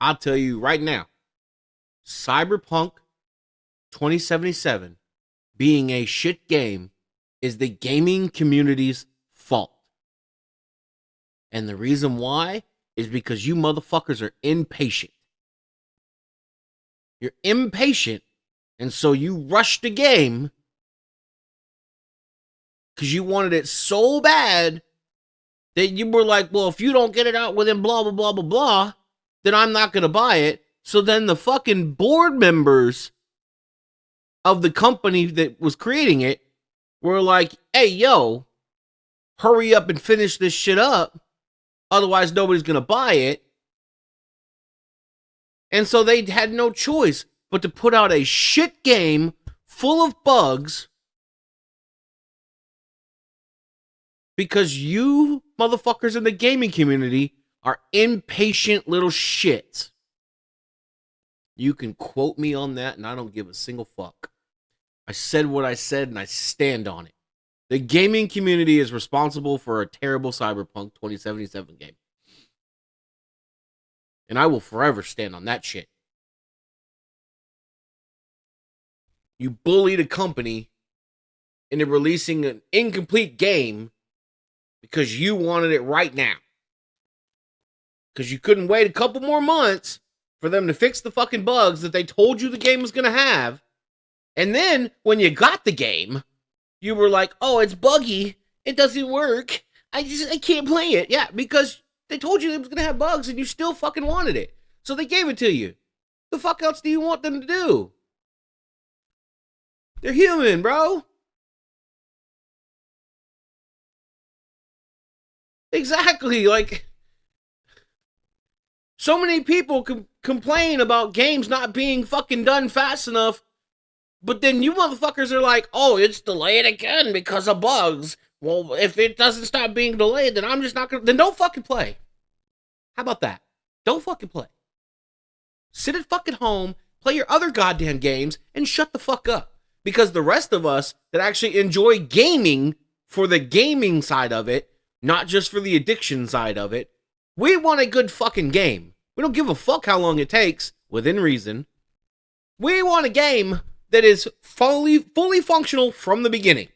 I'll tell you right now, Cyberpunk 2077 being a shit game is the gaming community's fault. And the reason why is because you motherfuckers are impatient. You're impatient, and so you rush the game because you wanted it so bad that you were like, well, if you don't get it out within blah, blah, blah, blah, blah, then I'm not going to buy it. So then the fucking board members of the company that was creating it were like, hey, yo, hurry up and finish this shit up. Otherwise, nobody's going to buy it. And so they had no choice but to put out a shit game full of bugs because you motherfuckers in the gaming community are impatient little shits. You can quote me on that, and I don't give a single fuck. I said what I said, and I stand on it. The gaming community is responsible for a terrible Cyberpunk 2077 game. And I will forever stand on that shit. You bullied a company into releasing an incomplete game because you wanted it right now. Because you couldn't wait a couple more months for them to fix the fucking bugs that they told you the game was going to have. And then when you got the game, you were like, oh, it's buggy. It doesn't work. I can't play it. Yeah, because they told you it was going to have bugs and you still fucking wanted it. So they gave it to you. The fuck else do you want them to do? They're human, bro. Exactly. Like, so many people complain about games not being fucking done fast enough, but then you motherfuckers are like, oh, it's delayed again because of bugs. Well, if it doesn't stop being delayed, then I'm just not gonna. Then don't fucking play. How about that? Don't fucking play. Sit at fucking home, play your other goddamn games, and shut the fuck up. Because the rest of us that actually enjoy gaming for the gaming side of it, not just for the addiction side of it, we want a good fucking game. We don't give a fuck how long it takes, within reason. We want a game that is fully functional from the beginning.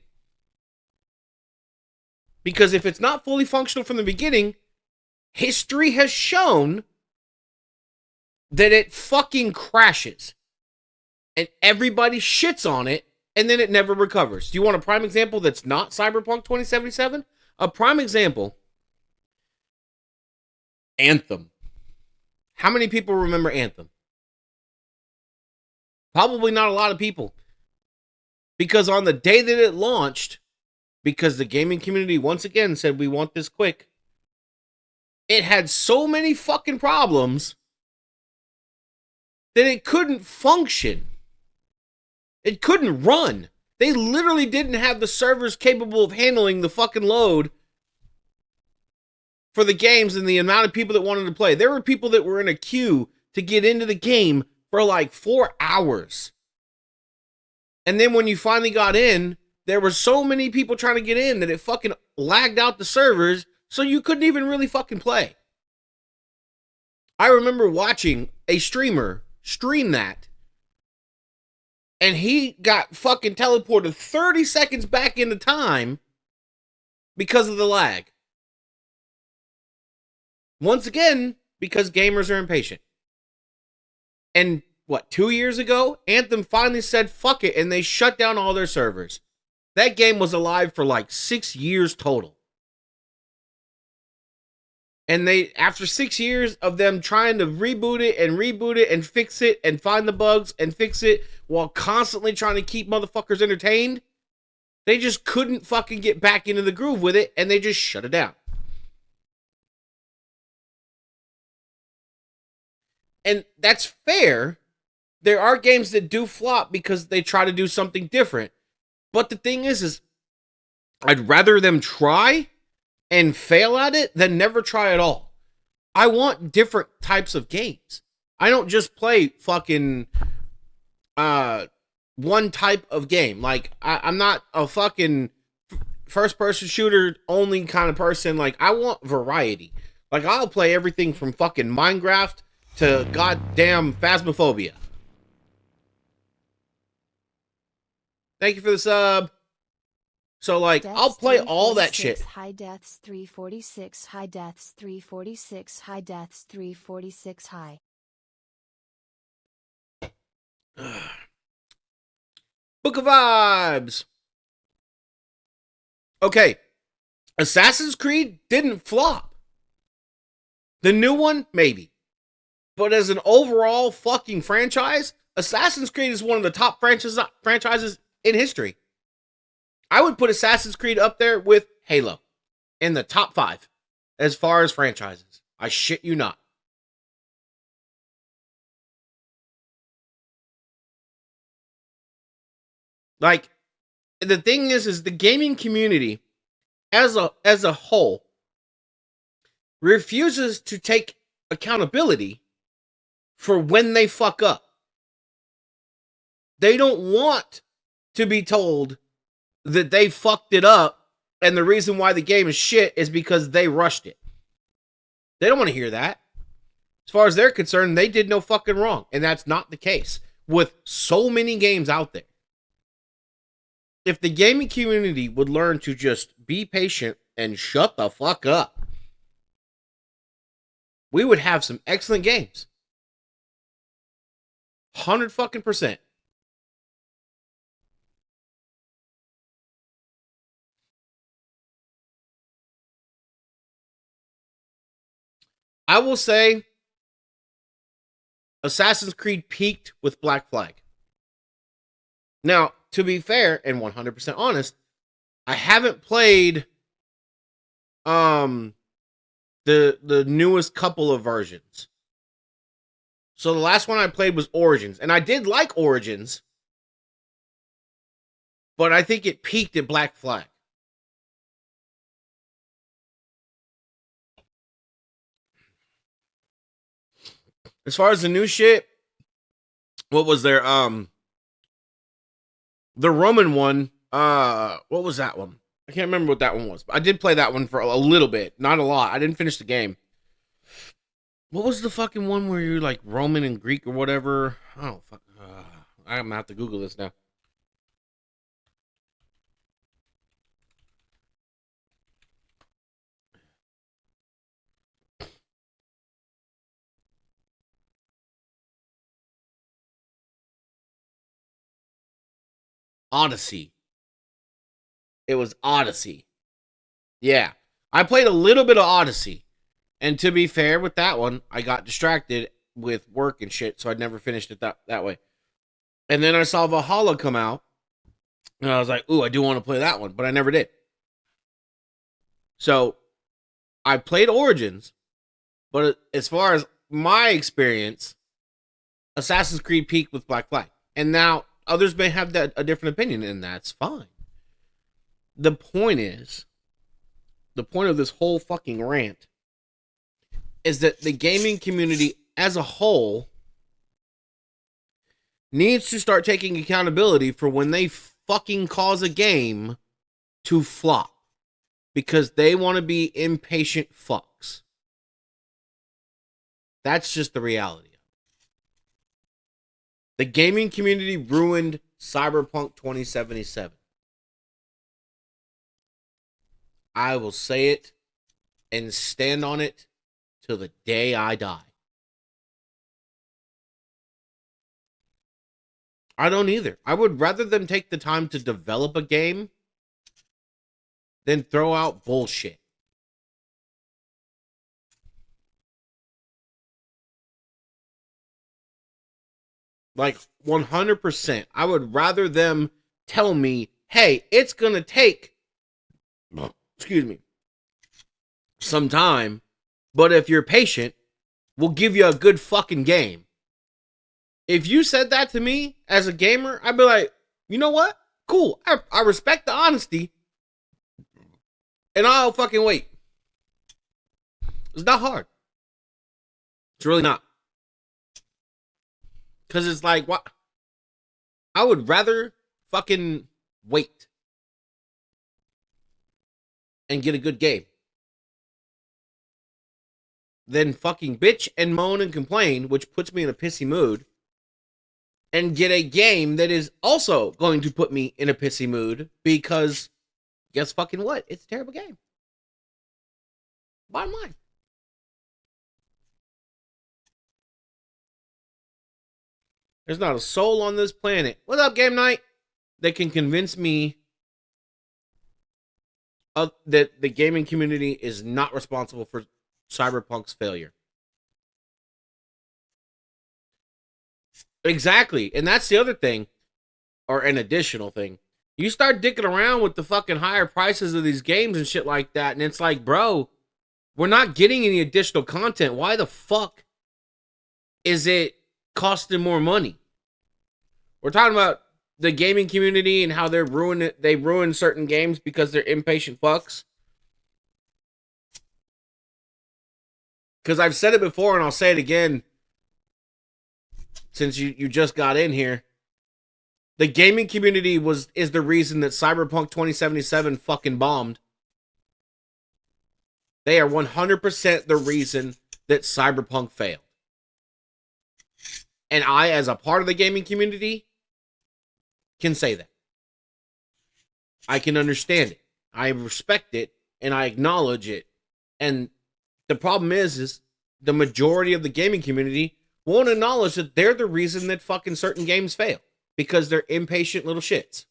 Because if it's not fully functional from the beginning, history has shown that it fucking crashes. And everybody shits on it, and then it never recovers. Do you want a prime example that's not Cyberpunk 2077? A prime example, Anthem. How many people remember Anthem? Probably not a lot of people. Because on the day that it launched, because the gaming community once again said we want this quick, it had so many fucking problems that it couldn't function. It couldn't run. They literally didn't have the servers capable of handling the fucking load for the games and the amount of people that wanted to play. There were people that were in a queue to get into the game for like 4 hours. And then when you finally got in, there were so many people trying to get in that it fucking lagged out the servers, so you couldn't even really fucking play. I remember watching a streamer stream that, and he got fucking teleported 30 seconds back into time because of the lag. Once again, because gamers are impatient. And what, 2 years ago, Anthem finally said fuck it, and they shut down all their servers. That game was alive for like 6 years total. And they, after 6 years of them trying to reboot it and fix it and find the bugs and fix it while constantly trying to keep motherfuckers entertained, they just couldn't fucking get back into the groove with it, and they just shut it down. And that's fair. There are games that do flop because they try to do something different. But the thing is I'd rather them try and fail at it than never try at all. I want different types of games. I don't just play fucking one type of game. Like, I'm not a fucking first-person shooter only kind of person. Like, I want variety. Like, I'll play everything from fucking Minecraft to goddamn Phasmophobia. Thank you for the sub. So, like, Deaths I'll play all that 346, shit. High deaths 346, high deaths 346, high deaths 346, high. Book of Vibes. Okay. Assassin's Creed didn't flop. The new one, maybe. But as an overall fucking franchise, Assassin's Creed is one of the top franchises in history. I would put Assassin's Creed up there with Halo in the top 5 as far as franchises. I shit you not. Like, the thing is the gaming community as a whole refuses to take accountability for when they fuck up. They don't want to be told that they fucked it up and the reason why the game is shit is because they rushed it. They don't want to hear that. As far as they're concerned, they did no fucking wrong. And that's not the case with so many games out there. If the gaming community would learn to just be patient and shut the fuck up, we would have some excellent games. 100 fucking percent. I will say Assassin's Creed peaked with Black Flag. Now, to be fair and 100% honest, I haven't played the newest couple of versions. So the last one I played was Origins, and I did like Origins, but I think it peaked at Black Flag. As far as the new shit, what was there? The Roman one. What was that one? I can't remember what that one was. But I did play that one for a little bit, not a lot. I didn't finish the game. What was the fucking one where you're like Roman and Greek or whatever? Oh fuck! I'm gonna have to Google this now. Odyssey. It was Odyssey. Yeah. I played a little bit of Odyssey. And to be fair with that one, I got distracted with work and shit, so I never finished it that way. And then I saw Valhalla come out. And I was like, ooh, I do want to play that one, but I never did. So I played Origins, but as far as my experience, Assassin's Creed peaked with Black Flag. And now others may have a different opinion, and that's fine. The point of this whole fucking rant is that the gaming community as a whole needs to start taking accountability for when they fucking cause a game to flop because they want to be impatient fucks. That's just the reality. The gaming community ruined Cyberpunk 2077. I will say it and stand on it till the day I die. I don't either. I would rather them take the time to develop a game than throw out bullshit. Like 100%. I would rather them tell me, hey, it's going to take, excuse me, some time, but if you're patient, we'll give you a good fucking game. If you said that to me as a gamer, I'd be like, you know what? Cool. I respect the honesty. And I'll fucking wait. It's not hard. It's really not. Because it's like, what? I would rather fucking wait and get a good game than fucking bitch and moan and complain, which puts me in a pissy mood, and get a game that is also going to put me in a pissy mood because guess fucking what? It's a terrible game. Bottom line. There's not a soul on this planet. What up, Game Night? That can convince me that the gaming community is not responsible for Cyberpunk's failure. Exactly. And that's the other thing, or an additional thing. You start dicking around with the fucking higher prices of these games and shit like that, and it's like, bro, we're not getting any additional content. Why the fuck is it costing more money? We're talking about the gaming community and how they ruin certain games because they're impatient fucks. Because I've said it before and I'll say it again since you just got in here. The gaming community is the reason that Cyberpunk 2077 fucking bombed. They are 100% the reason that Cyberpunk failed. And I, as a part of the gaming community, can say that. I can understand it. I respect it, and I acknowledge it. And the problem is the majority of the gaming community won't acknowledge that they're the reason that fucking certain games fail. Because they're impatient little shits.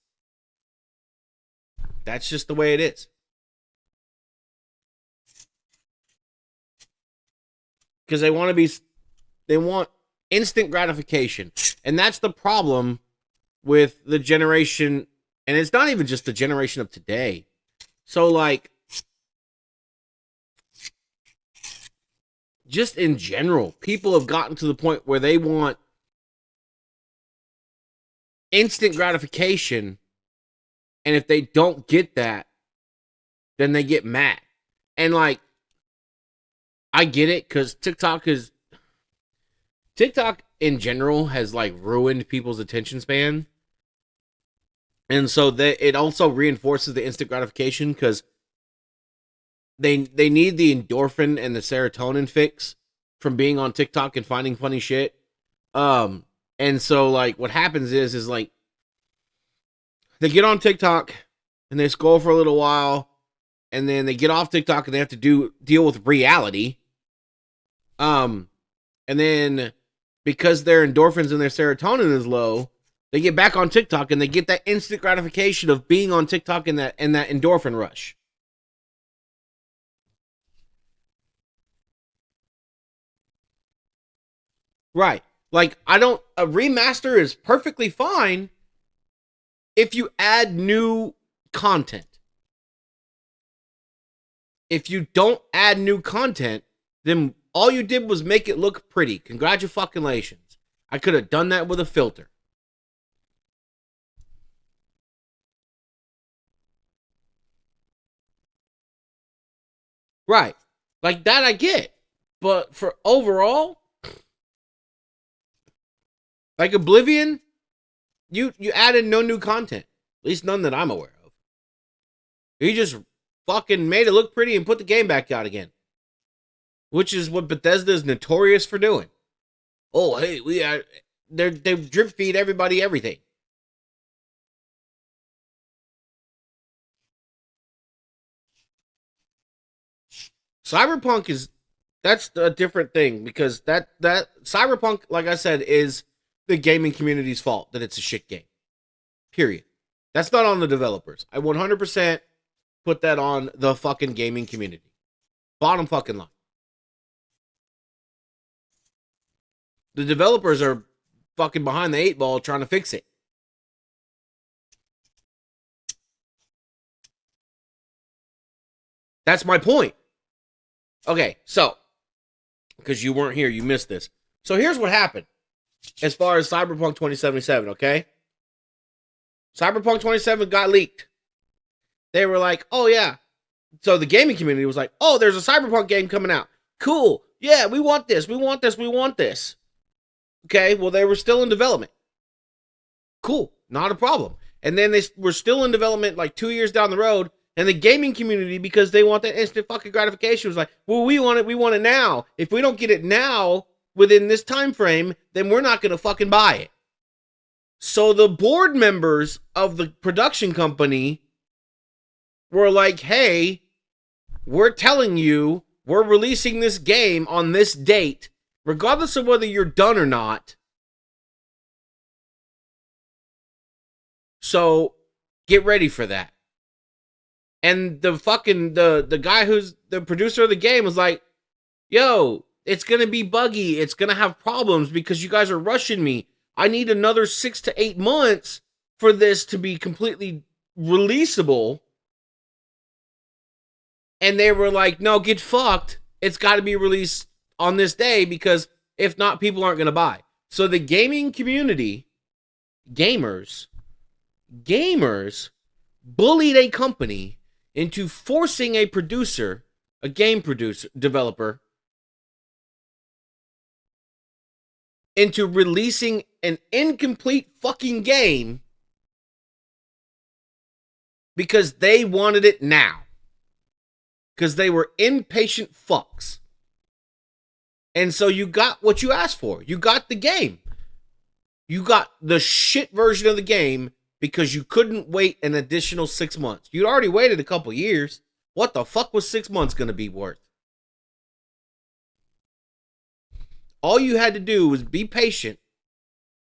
That's just the way it is. Because they want instant gratification. And that's the problem with the generation, and it's not even just the generation of today. So, like, just in general, people have gotten to the point where they want instant gratification, and if they don't get that, then they get mad. And, like, I get it, because TikTok in general has, like, ruined people's attention span. And so it also reinforces the instant gratification, because they need the endorphin and the serotonin fix from being on TikTok and finding funny shit. And so, like, what happens is like, they get on TikTok and they scroll for a little while, and then they get off TikTok and they have to deal with reality. And then because their endorphins and their serotonin is low, they get back on TikTok and they get that instant gratification of being on TikTok and that endorphin rush. Right. Like, a remaster is perfectly fine if you add new content. If you don't add new content, then all you did was make it look pretty. Congratulations. I could have done that with a filter. Right. Like, that I get. But for overall, like Oblivion, you added no new content. At least none that I'm aware of. You just fucking made it look pretty and put the game back out again. Which is what Bethesda is notorious for doing. Oh, hey, they drip feed everybody everything. Cyberpunk that's a different thing, because that Cyberpunk, like I said, is the gaming community's fault that it's a shit game. Period. That's not on the developers. I 100% put that on the fucking gaming community. Bottom fucking line. The developers are fucking behind the 8 ball trying to fix it. That's my point. Okay, so, because you weren't here, you missed this. So here's what happened as far as Cyberpunk 2077, okay? Cyberpunk 2077 got leaked. They were like, oh yeah. So the gaming community was like, oh, there's a Cyberpunk game coming out. Cool. Yeah, we want this. We want this. We want this. Okay, well, they were still in development. Cool. Not a problem. And then they were still in development like 2 years down the road, And the gaming community, because they want that instant fucking gratification, was like, well, we want it now. If we don't get it now within this time frame, then we're not gonna fucking buy it. So the board members of the production company were like, hey, we're telling you we're releasing this game on this date, regardless of whether you're done or not. So get ready for that. And the guy who's the producer of the game was like, yo, it's gonna be buggy, it's gonna have problems because you guys are rushing me. I need another 6 to 8 months for this to be completely releasable. And they were like, no, get fucked. It's got to be released on this day because if not, people aren't going to buy. So the gaming community, gamers, bullied a company into forcing a producer, a game producer, developer, into releasing an incomplete fucking game because they wanted it now. Because they were impatient fucks. And so you got what you asked for. You got the game. You got the shit version of the game because you couldn't wait an additional 6 months. You'd already waited a couple years. What the fuck was 6 months going to be worth? All you had to do was be patient,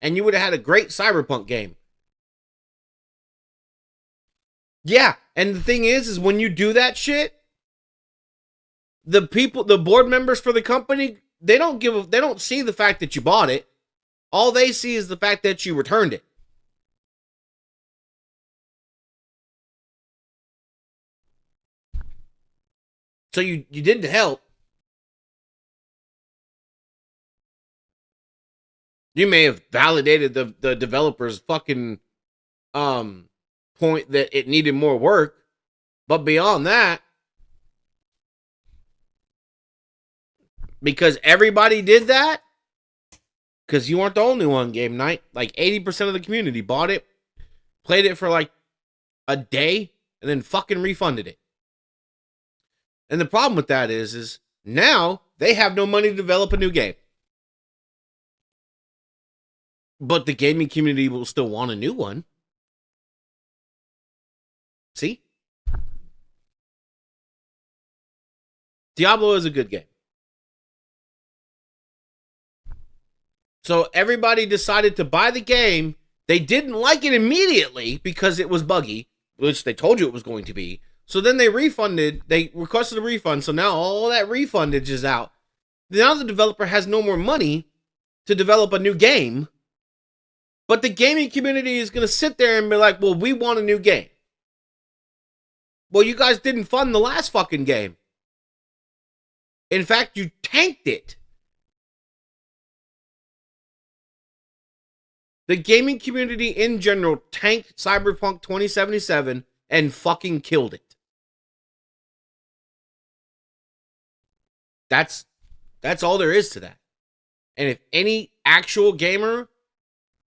and you would have had a great Cyberpunk game. Yeah, and the thing is when you do that shit, the people, the board members for the company, they don't see the fact that you bought it. All they see is the fact that you returned it. So you didn't help. You may have validated the developer's fucking point that it needed more work, but beyond that, because everybody did that, because you aren't the only one, Game Night. Like 80% of the community bought it, played it for like a day, and then fucking refunded it. And the problem with that is now they have no money to develop a new game. But the gaming community will still want a new one. See? Diablo is a good game. So everybody decided to buy the game. They didn't like it immediately because it was buggy, which they told you it was going to be. So then they requested a refund. So now all that refundage is out. Now the developer has no more money to develop a new game. But the gaming community is going to sit there and be like, well, we want a new game. Well, you guys didn't fund the last fucking game. In fact, you tanked it. The gaming community in general tanked Cyberpunk 2077 and fucking killed it. That's all there is to that. And if any actual gamer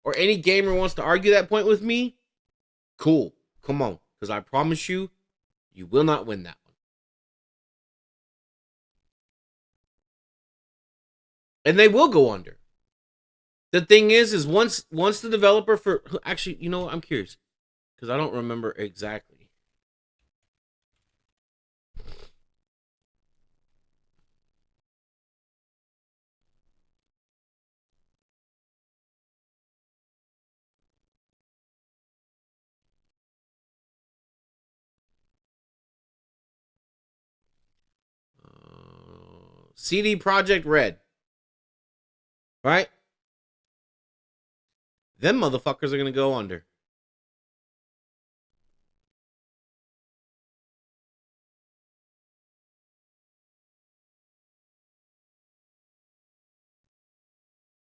or any gamer wants to argue that point with me, cool. Come on. Because I promise you, you will not win that one. And they will go under. The thing is once the developer for... Actually, you know what? I'm curious. Because I don't remember exactly. CD Projekt Red. Right? Them motherfuckers are going to go under.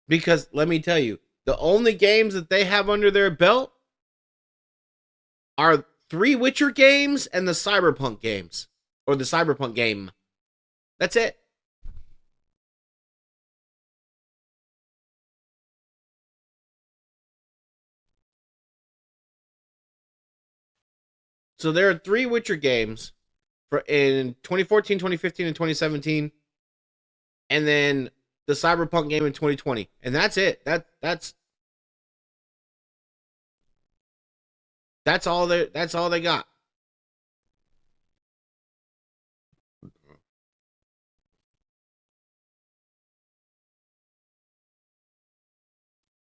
Because let me tell you, the only games that they have under their belt are 3 Witcher games and the Cyberpunk games. Or the Cyberpunk game. That's it. So there are 3 Witcher games in 2014, 2015, and 2017, and then the Cyberpunk game in 2020, and that's it. That's all they got.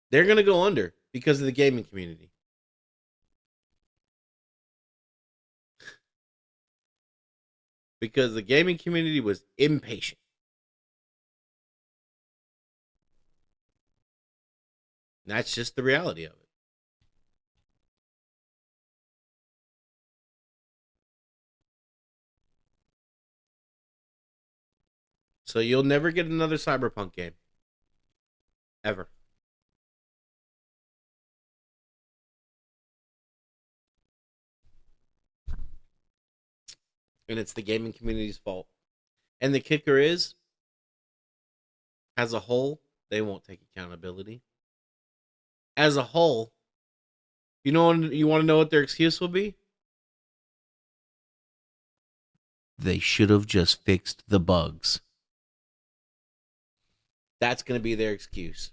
They're gonna go under because of the gaming community. Because the gaming community was impatient. That's just the reality of it. So you'll never get another Cyberpunk game. Ever. And it's the gaming community's fault. And the kicker is, as a whole, they won't take accountability. As a whole, you want to know what their excuse will be? They should have just fixed the bugs. That's going to be their excuse.